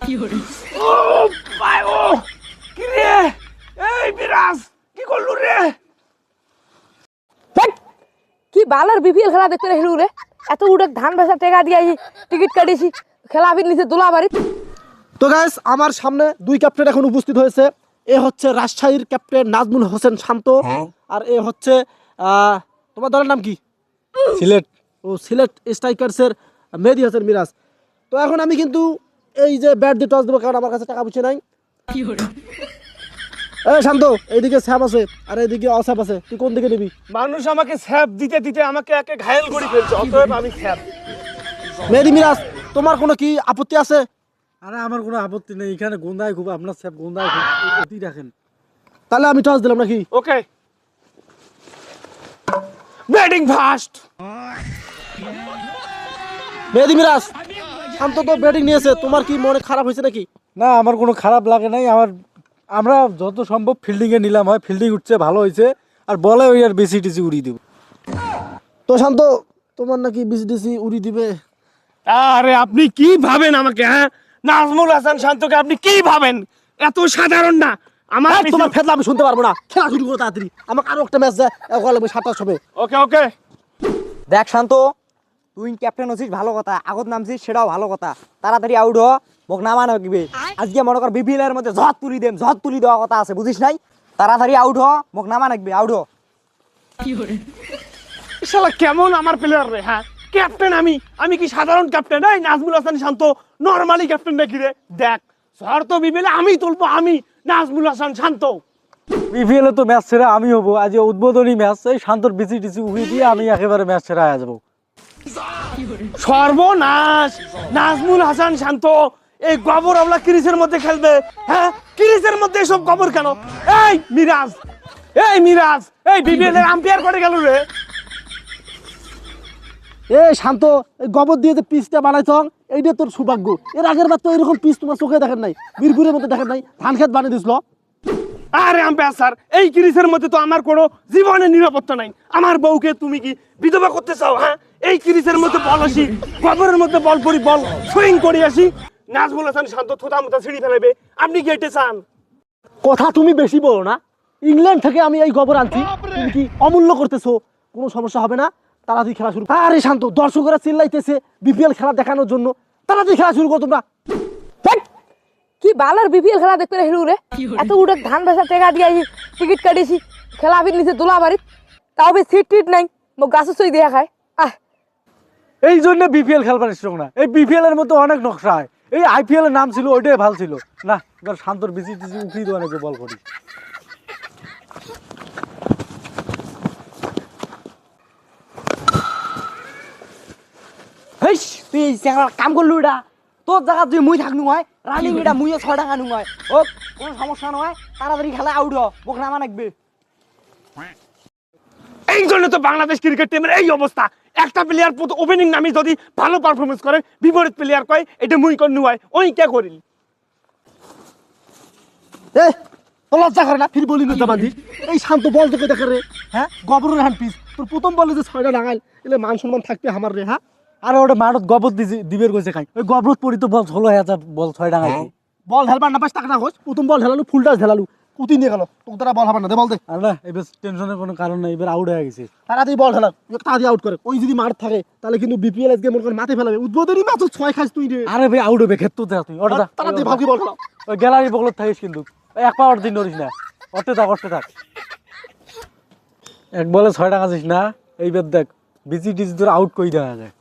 ও ভাই ও কি রে এই বিরাজ কি করলু রে কি বালার বিপিএল খেলা দেখতে হেলু রে এত উড়ে ধান বেচা টাকা দিয়ে টিকিট কাটিছি খেলা আবির নিচে দোলা বাড়ি। তো গাইস আমার সামনে দুই ক্যাপ্টেন এখন উপস্থিত হয়েছে। এ হচ্ছে রাজশাহীর ক্যাপ্টেন নাজমুল হোসেন শান্ত, আর এ হচ্ছে তোমার দলের নাম কি? সিলেট। ও সিলেট স্ট্রাইকার্সের মেহেদী হাসান মিরাজ। তো এখন আমি কিন্তু এই যে ব্যাট দিয়ে টস দেবো, কারণ আমার কাছে টাকা পয়সা নাই। এই শান্ত, এইদিকে স্যাপ আছে আর এইদিকে অস্যাপ আছে, তুই কোন দিকে নিবি? মানুষ আমাকে স্যাপ দিতে দিতে আমাকে একে ঘায়েল করে ফেলছে, অতএব আমি স্যাপ। মেহেদী মিরাজ, তোমার কোনো কি আপত্তি আছে? আরে আমার কোনো আপত্তি নেই, এখানে গোন্দায় খুব, আপনার স্যাপ গোন্দায় খুব, অতি রাখেন। তাহলে আমি টস দিলাম নাকি? ওকে ব্যাটিং ফার্স্ট। মেহেদী মিরাজ, শান্ত তো ব্যাটিং নিয়েছে, তোমার কি মনে খারাপ হয়েছে নাকি? না, আমার কোনো খারাপ লাগে নাই। আমরা যত সম্ভব ফিল্ডিংয়ে নিলাম, হয় ফিল্ডিং উঠছে ভালো হয়েছে, আর বলে ওই আর বেশি টিসি উড়িয়ে দেব। তো শান্ত, তোমার নাকি বিসিডিসি উড়ি দিবে? আরে আপনি কি ভাবেন আমাকে? হ্যাঁ, নাজমুল হাসান শান্তকে আপনি কি ভাবেন? এত সাধারণ না আমার। তোমার ফেদলা আমি শুনতে পারবো না, খেলা শুরু করো তাড়াতাড়ি, আমাকে আরো একটা ম্যাচ যায় 7টার সময়। ওকে ওকে দেখ শান্ত, তুই ক্যাপ্টেন হচ্ছিস ভালো কথা, আগত নামছিস সেটাও ভালো কথা। তাড়াতাড়ি আউট হ, মোক নামা নাকবে। আজকে মনে কর বিপিএল এর মধ্যে ঝড় তুলি দেওয়া কথা আছে, বুঝিস নাই? তাড়াতাড়ি আউট হ, মোক নামা নাকবে, আউট হ। শালা কেমন আমার প্লেয়ার রে? হ্যাঁ, ক্যাপ্টেন আমি কি সাধারণ ক্যাপ্টেন? এই নাজমুল হাসান শান্ত নরমালি ক্যাপ্টেন নাকি রে? দেখ, ঝড় তো বিপিএল আমি তুলবো, আমি নাজমুল হাসান শান্ত। বিপিএল এ তো ম্যাচ সেরা আমি হবো, আজ উদ্বোধনী ম্যাচ, এই শান্তর বেশি টিসি উড়িয়ে দিয়ে আমি একেবারে ম্যাচ সেরা হয়ে যাবো। সর্বনাশ! নাজমুল হাসান শান্ত এই গোবর আমলা ক্রিজের মধ্যে খেলবে? হ্যাঁ, ক্রিজের মধ্যে এসব গোবর কেন? এই মিরাজ, এই বিপিএল এর আম্পায়ার করে গেল রে। এ শান্ত, এই গোবর দিয়ে যে পিচটা বানাইছ, এইটা তোর সৌভাগ্য। এর আগের বার তো এরকম পিচ তোমার চোখে দেখেন নাই, মিরপুরের মধ্যে দেখেন নাই, ধান খেত বানিয়ে দিছিল। আরে আম্পায়ার স্যার, এই ক্রিজের মধ্যে তো আমার কোনো জীবনের নিরাপত্তা নাই। আমার বউকে তুমি কি বিধবা করতে চাও? হ্যাঁ, এই ক্রিজের মধ্যে বল আসি, গোবরের মধ্যে বল পরি, বল সুইং করে আসি, নাজমুল হাসান শান্ত থোতা মোতা ছিঁড়ি ফেলাবে। আপনি কি এটা চান? কথা তুমি বেশি বলো না, ইংল্যান্ড থেকে আমি এই গোবর আনছি, তুমি কি অমূল্য করতেছো? কোনো সমস্যা হবে না, তাড়াতাড়ি খেলা শুরু। আরে শান্ত, দর্শকরা চিল্লাইতেছে বিপিএল খেলা দেখানোর জন্য, তাড়াতাড়ি খেলা শুরু করো তোমরা। কি বালার বিপিএল খেলা দেখতে হেলু রে এত উড়ে ধান বেচা টাকা দিয়ে টিকিট কাটিছি খেলা আবির নিচে দোলা বাড়ি, তাও সিট টিট নাই, মোক গাছের সই দিয়া খায়। এই জন্য বিপিএল খেলবার ইচ্ছুক না। এই বিপিএল এর মধ্যে অনেক নকশা হয়, এই আইপিএল এর নাম ছিল, ওইটাই ভালো ছিল না। এবার শান্তর বেশি টিসি উঠিয়ে দেওয়া নাকি বল করি। হেই, তুই চ্যাংড়া কাম করলু এটা, তোর জায়গা তুই মুই থাকনু হয়, রানিং এটা মুইও 6 টাকা নু হয়। ও কোনো সমস্যা নয়, তাড়াতাড়ি খেলা আউট হ, মোক নামা নাকবে। এই জন্য তো বাংলাদেশ ক্রিকেট টিমের এই অবস্থা। একটা প্লেয়ার ওপেনিং নামি যদি ভালো পারফরমেন্স করে, বিপরীত প্লেয়ার কয় এটা মুই করনু হয়, ওই কে করিল। এ তো লজ্জা করে না, ফির বলি না বান্ধি। এই শান্ত বল তোকে দেখে রে, হ্যাঁ গোবরের হ্যান্ড পিস, তোর প্রথম বলে যে 6টা লাগাইল, এলে মান সম্মান থাকবে আমার রে। হ্যাঁ, আরে ওটা মাঠত গবর দিবের কইছে খাই, ওই গবরত পড়ি তো বল 16,000 বল 6 টাঙাইছে। বল ঢেলবার না পাস টাকা না হোস, প্রথম বল ঢেলালু, ফুল টাচ ঢেলালু, কুতি নিয়ে গেল, তোর দ্বারা বল হবে না, দে বল দে। আর না, এবার টেনশনের কোনো কারণ নাই, এবার আউট হয়ে গেছে। তাড়াতাড়ি বল ঢেলা, তাড়াতাড়ি আউট করে। ওই যদি মার থাকে তাহলে কিন্তু বিপিএল আজকে মনে করে মাঠে ফেলাবে, উদ্বোধনী ম্যাচ 6 খাস তুই রে। আরে ভাই আউট হবে, ক্ষেত্র দেখ তুই ওটা তাড়াতাড়ি ভাবি বল খেলা। ওই গ্যালারি বগলত থাকিস কিন্তু, ওই এক পাওয়ার দিন ধরিস না, অটে থাক। এক বলে 6 টাকা আছিস না, এইবার দেখ বিসি টিসি তোর আউট কই দেওয়া যায়।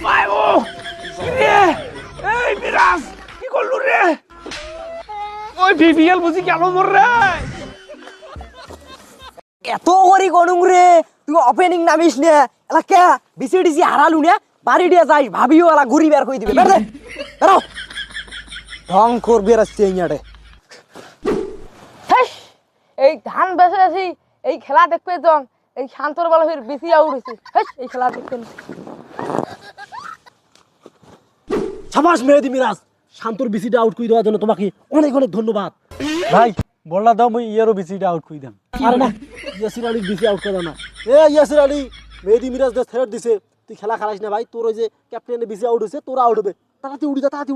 ভাই ও কি রে? এই মিরাজ কি করলু রে? ওই বিপিএল বুঝি গেল মোর রে। এত করি গনুং রে, তুই ওপেনিং নামিস না, এলা কে বিসিডিসি হারালু না, বাড়ি দিয়ে যাই ভাবিও এলা ঘুরি বের কই দিবে। বের দে, বেরো, ঢং করবি আর চেঞ্জাড়ে। এই ধান বেচে আছি, এই খেলা দেখবে তো এই শান্তর বেলা ফির বেশি আউট হয়েছে। এই খেলা দেখতে সাবাস মেহেদী মিরাজ, শান্তর বিসিটা আউট করে দেওয়ার জন্য তোমাকে অনেক অনেক ধন্যবাদ। ভাই বললা দাও, মুই ইয়ারও বিসিটা আউট কই দাম। আরে না ইয়াসির আলী বিসি আউট করে না। ইয়াসির আলী মেহেদি মিরাজ দে থ্রেট দিছে, তুই খেলা খেলাইস না ভাই, তোর ওই যে ক্যাপ্টেনে বিসি আউট হয়েছে, তোরা আউট হবে, তাড়াতাড়ি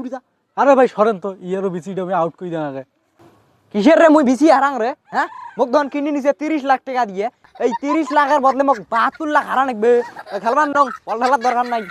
উড়ি যা। আরে ভাই সরেন তো, ইয়ারও বিসিটা আমি আউট করে দেন আগে। কিসের রে মুই বিসি হারাং রে, হ্যাঁ? মোক ধন কিনে নিছে 30 লাখ টাকা দিয়ে, এই 30 লাখের বদলে মোক 72 লাখ হারা নাকবে। খেলবার নং, বল খেলার দরকার নাই।